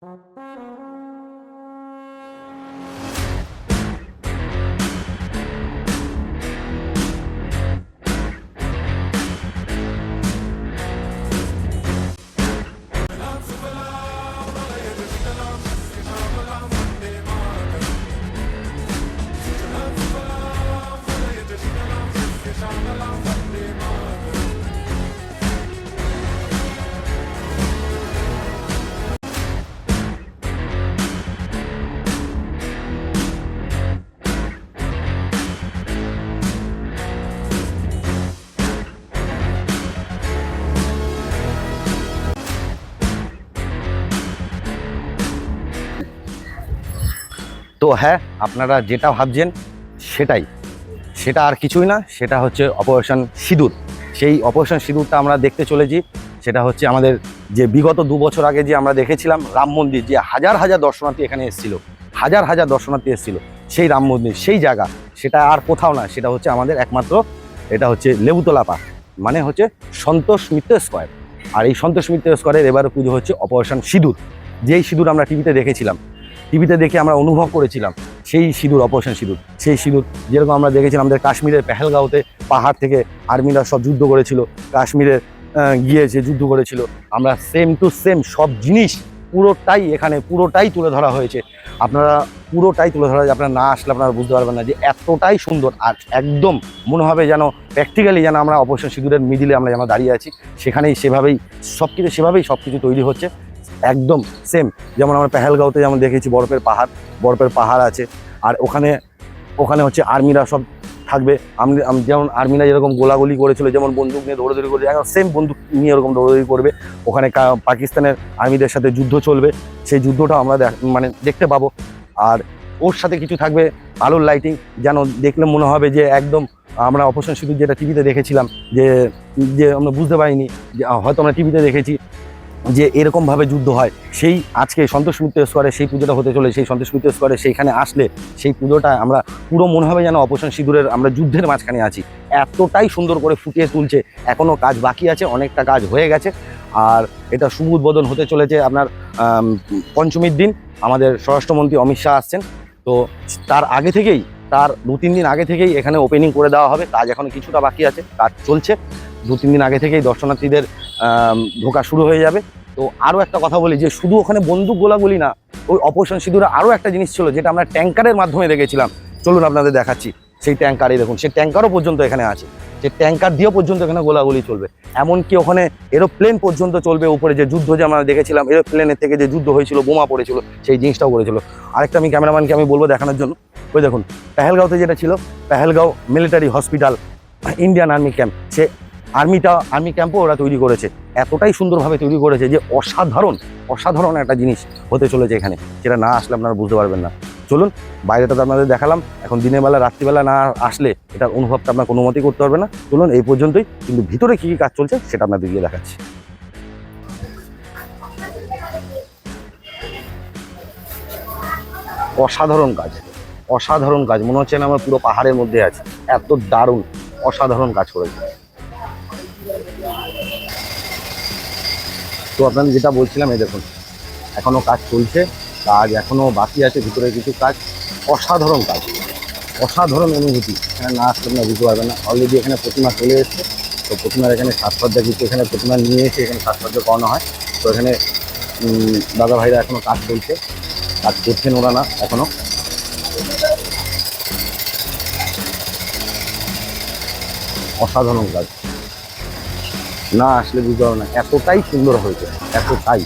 তো হ্যাঁ, আপনারা যেটা ভাবছেন সেটা আর কিছুই না, সেটা হচ্ছে অপারেশন সিঁদুর। সেই অপারেশন সিঁদুরটা আমরা দেখতে চলেছি। সেটা হচ্ছে আমাদের যে বিগত 2 বছর আগে যে আমরা দেখেছিলাম রাম মন্দির, যে হাজার হাজার দর্শনার্থী এখানে এসেছিল, হাজার হাজার দর্শনার্থী এসেছিল, সেই রাম মন্দির, সেই জায়গা, সেটা আর কোথাও না, সেটা হচ্ছে আমাদের একমাত্র, এটা হচ্ছে লেবুতলা পার্ক, মানে হচ্ছে সন্তোষ মিত্র স্কোয়ার। আর এই সন্তোষ মিত্র স্কোয়ারের এবারে পুজো হচ্ছে অপারেশন সিঁদুর। যেই সিঁদুর আমরা টিভিতে দেখেছিলাম, টিভিতে দেখে আমরা অনুভব করেছিলাম সেই সিঁদুর, অপারেশন সিঁদুর, সেই সিঁদুর যেরকম আমরা দেখেছিলাম আমাদের কাশ্মীরের পেহেলগাঁওতে পাহাড় থেকে আর্মিরা সব যুদ্ধ করেছিল, কাশ্মীরে গিয়ে যে যুদ্ধ করেছিল, আমরা সেম টু সেম সব জিনিস পুরোটাই এখানে পুরোটাই তুলে ধরা হয়েছে। আপনারা পুরোটাই তুলে ধরা হয়েছে, আপনারা না আসলে আপনারা বুঝতে পারবেন না যে এতটাই সুন্দর। আর একদম মনে হবে যেন প্র্যাকটিক্যালি যেন আমরা অপারেশন সিঁদুরের মিডিলে আমরা যেন দাঁড়িয়ে আছি, সেখানেই সেভাবেই সব কিছু তৈরি হচ্ছে, একদম সেম। যেমন আমরা পেহেলগাঁওতে যেমন দেখেছি বরফের পাহাড় আছে, আর ওখানে হচ্ছে আর্মিরা সব থাকবে। যেমন আর্মিরা যেরকম গোলাগুলি করেছিল, যেমন বন্দুক নিয়ে দৌড়াদৌড়ি করেছে, একদম সেম বন্দুক নিয়ে এরকম দৌড়াদৌড়ি করবে। ওখানে পাকিস্তানের আর্মিদের সাথে যুদ্ধ চলবে, সেই যুদ্ধটাও আমরা মানে দেখতে পাবো। আর ওর সাথে কিছু থাকবে আলোর লাইটিং, যেন দেখলে মনে হবে যে একদম আমরা অপারেশন সিঁদুর যেটা টিভিতে দেখেছিলাম, যে আমরা বুঝতে পারিনি, যে হয়তো আমরা টিভিতে দেখেছি যে এরকমভাবে যুদ্ধ হয়, সেই আজকে সন্তোষ মিত্র স্কোয়ারে সেই পুজোটা হতে চলে। সেই সন্তোষ মিত্র স্কোয়ারে সেইখানে আসলে সেই পুজোটা আমরা পুরো মনে হবে যেন অপারেশন সিঁদুরের আমরা যুদ্ধের মাঝখানে আছি। এতটাই সুন্দর করে ফুটিয়ে তুলছে। এখনও কাজ বাকি আছে, অনেকটা কাজ হয়ে গেছে। আর এটা শুভ উদ্বোধন হতে চলেছে আপনার পঞ্চমীর দিন। আমাদের স্বরাষ্ট্রমন্ত্রী অমিত শাহ আসছেন, তো তার 2-3 দিন আগে থেকেই এখানে ওপেনিং করে দেওয়া হবে। কাজ এখন কিছুটা বাকি আছে, কাজ চলছে। 2-3 দিন আগে থেকেই দর্শনার্থীদের ঢোকা শুরু হয়ে যাবে। তো আরও একটা কথা বলি, যে শুধু ওখানে বন্দুক গোলাগুলি না, ওই অপারেশন সিঁদুরে আরও একটা জিনিস ছিল যেটা আমরা ট্যাঙ্কারের মাধ্যমে দেখেছিলাম। চলুন আপনাদের দেখাচ্ছি। সেই ট্যাঙ্কারই দেখুন, সেই ট্যাঙ্কারও পর্যন্ত এখানে আছে, সেই ট্যাঙ্কার দিয়েও পর্যন্ত এখানে গোলাগুলি চলবে। এমনকি ওখানে এরোপ্লেন পর্যন্ত চলবে উপরে, যে যুদ্ধ যে আমরা দেখেছিলাম এরোপ্লেনের থেকে যে যুদ্ধ হয়েছিল, বোমা পড়েছিল, সেই জিনিসটাও করেছিল। আরেকটা আমি ক্যামেরাম্যানকে আমি বলবো দেখানোর জন্য। ওই দেখুন পেহেলগাঁওতে যেটা ছিল, Pahalgam military hospital, Indian army camp, সে আর্মি ক্যাম্পও ওরা তৈরি করেছে। এতটাই সুন্দরভাবে তৈরি করেছে যে অসাধারণ একটা জিনিস হতে চলেছে এখানে, যেটা না আসলে আপনারা বুঝতে পারবেন না। চলুন, বাইরেটা তো আপনাদের দেখালাম, এখন দিনের বেলা রাত্রিবেলা না আসলে এটার অনুভবটা আপনার কোনো মতেই করতে পারবে না। চলুন এই পর্যন্তই, কিন্তু ভিতরে কী কী কাজ চলছে সেটা আপনাদের গিয়ে দেখাচ্ছি। অসাধারণ কাজ, মনে হচ্ছে না আমরা পুরো পাহাড়ের মধ্যে আছি। এত দারুণ অসাধারণ কাজ করেছে। তো আপনাদের যেটা বলছিলাম, এই দেখুন এখনও কাজ চলছে, কাজ এখনও বাকি আছে, ভিতরে কিছু কাজ। অসাধারণ অনুভূতি, এখানে না আসলে আপনারা বুঝতে পারবেন না। অলরেডি এখানে প্রতিমা চলে এসেছে, তো প্রতিমার এখানে সাজসজ্জা কিছু, এখানে প্রতিমা নিয়ে এসে এখানে সাজসজ্জা করানো হয়। তো এখানে দাদা ভাইরা এখনও কাজ চলছে, কাজ করছেন ওরা না এখনও। অসাধারণ কাজ, না আসলে বুঝতে পারবে না, এতটাই সুন্দর হয়েছে, এতটাই।